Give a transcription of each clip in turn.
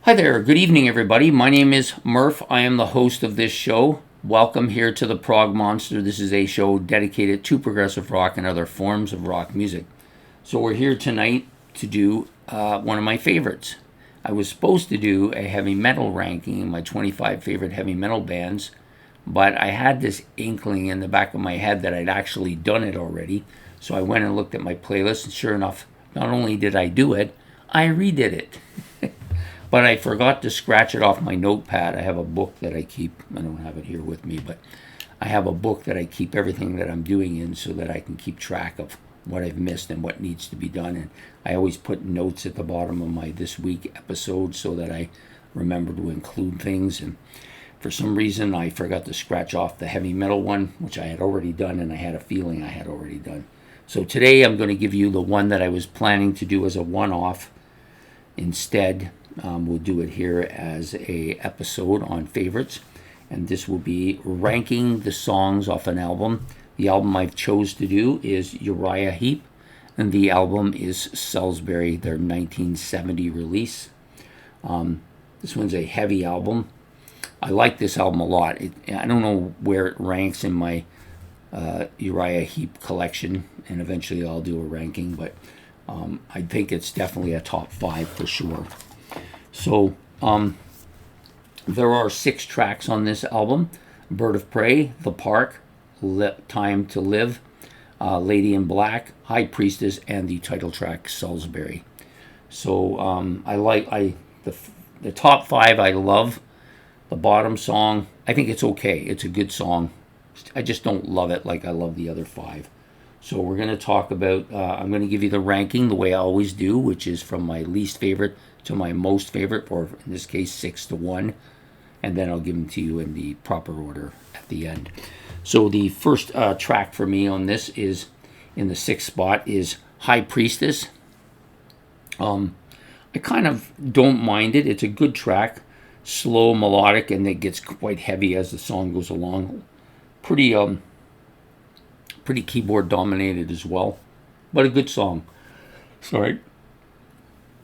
Hi there, good evening everybody. My name is Murph. I am the host of this show. Welcome here to the Prog Monster. This is a show dedicated to progressive rock and other forms of rock music. So we're here tonight to do one of my favorites. I was supposed to do a heavy metal ranking, my 25 favorite heavy metal bands, but I had this inkling in the back of my head that I'd actually done it already. So I went and looked at my playlist, and sure enough, not only did I do it, I redid it. But I forgot to scratch it off my notepad. I have a book that I keep. I don't have it here with me, but I have a book that I keep everything that I'm doing in so that I can keep track of what I've missed and what needs to be done. And I always put notes at the bottom of my This Week episode so that I remember to include things. And for some reason, I forgot to scratch off the heavy metal one, which I had already done, and I had a feeling I had already done. So today I'm going to give you the one that I was planning to do as a one-off instead. We'll do it here as a episode on favorites, and this will be ranking the songs off an album. The album I've chose to do is Uriah Heep, and the album is Salisbury, their 1970 release. This one's a heavy album. I like this album a lot. I don't know where it ranks in my Uriah Heep collection, and eventually I'll do a ranking, but I think it's definitely a top 5 for sure. So, there are 6 tracks on this album: Bird of Prey, The Park, Time to Live, Lady in Black, High Priestess, and the title track, Salisbury. So, the top 5 I love. The bottom song, I think it's okay. It's a good song. I just don't love it like I love the other 5. So we're going to talk about, I'm going to give you the ranking the way I always do, which is from my least favorite to my most favorite, or in this case 6 to 1, and then I'll give them to you in the proper order at the end. So the first track for me on this is, in the 6th spot, is High Priestess. I kind of don't mind it. It's a good track, slow, melodic, and it gets quite heavy as the song goes along. Pretty keyboard dominated as well, but a good song. Sorry.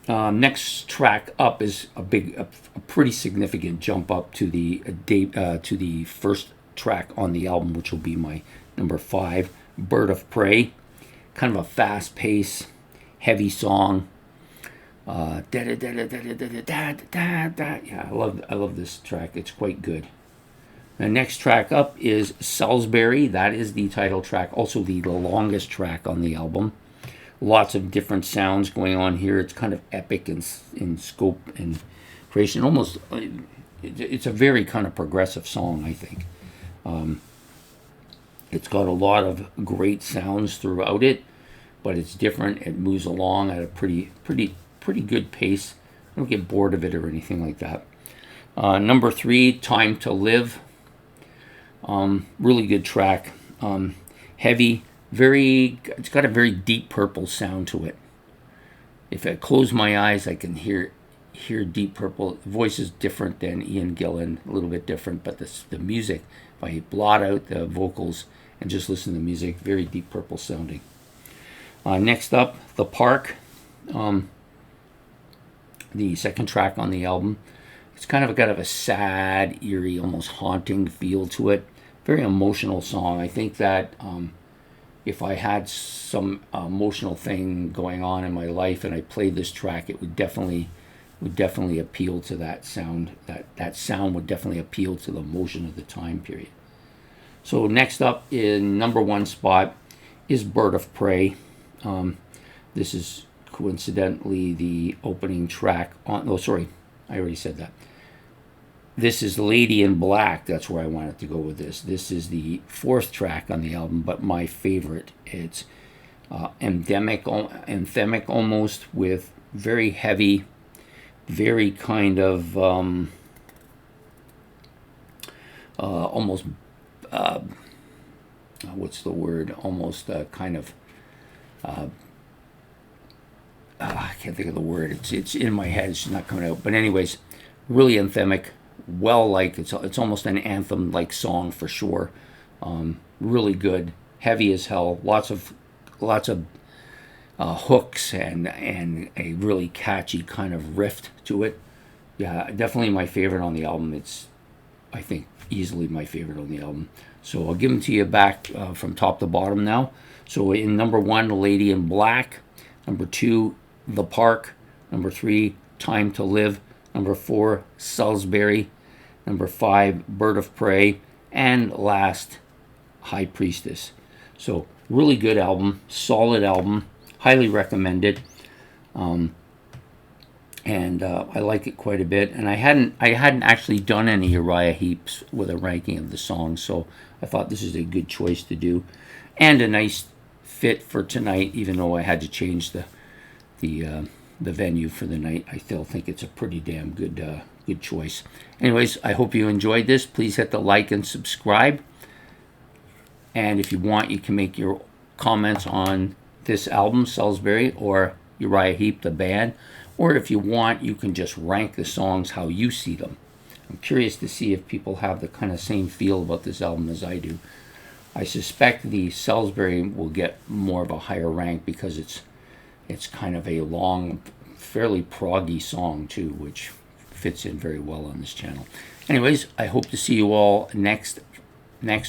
Next track up is a pretty significant jump up to the first track on the album, which will be my number 5, Bird of Prey. Kind of a fast pace, heavy song. Yeah, I love this track. It's quite good. The next track up is Salisbury. That is the title track, also the longest track on the album. Lots of different sounds going on here. It's kind of epic in scope and creation. Almost, it's a very kind of progressive song, I think. It's got a lot of great sounds throughout it, but it's different. It moves along at a pretty good pace. I don't get bored of it or anything like that. Number 3, Time to Live. Really good track. Heavy, it's got a very Deep Purple sound to it. If I close my eyes, I can hear Deep Purple. The voice is different than Ian Gillan, a little bit different, but the music, if I blot out the vocals and just listen to the music, very Deep Purple sounding. Next up, The Park. The second track on the album. It's kind of got a sad, eerie, almost haunting feel to it. Very emotional song. I think that if I had some emotional thing going on in my life and I played this track, it would definitely appeal to that sound. That sound would definitely appeal to the emotion of the time period. So next up in number 1 spot is Bird of Prey. This is coincidentally the opening track on... Oh, sorry. I already said that. This is Lady in Black. That's where I wanted to go with this. This is the 4th track on the album, but my favorite. It's anthemic almost, with very heavy, very kind of almost, what's the word? Almost kind of, I can't think of the word. It's in my head. It's not coming out. But anyways, really anthemic. It's almost an anthem-like song for sure. Really good, heavy as hell. Lots of hooks and a really catchy kind of riff to it. Yeah, definitely my favorite on the album. It's, I think, easily my favorite on the album. So I'll give them to you back from top to bottom now. So in number 1, Lady in Black. Number 2, The Park. Number 3, Time to Live. Number 4, Salisbury. Number 5, Bird of Prey. And last, High Priestess. So really good album, solid album, highly recommended. And I like it quite a bit. And I hadn't actually done any Uriah Heeps with a ranking of the songs, so I thought this is a good choice to do, and a nice fit for tonight. Even though I had to change the venue for the night, I still think it's a pretty damn good choice. Anyways, I hope you enjoyed this. Please hit the like and subscribe. And if you want, you can make your comments on this album, Salisbury, or Uriah Heep, the band. Or if you want, you can just rank the songs how you see them. I'm curious to see if people have the kind of same feel about this album as I do. I suspect the Salisbury will get more of a higher rank because it's kind of a long, fairly proggy song too, which fits in very well on this channel. Anyways, I hope to see you all next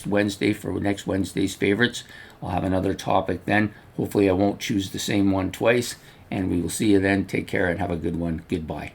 Wednesday for next Wednesday's favorites. I'll have another topic then. Hopefully I won't choose the same one twice. And we will see you then. Take care and have a good one. Goodbye.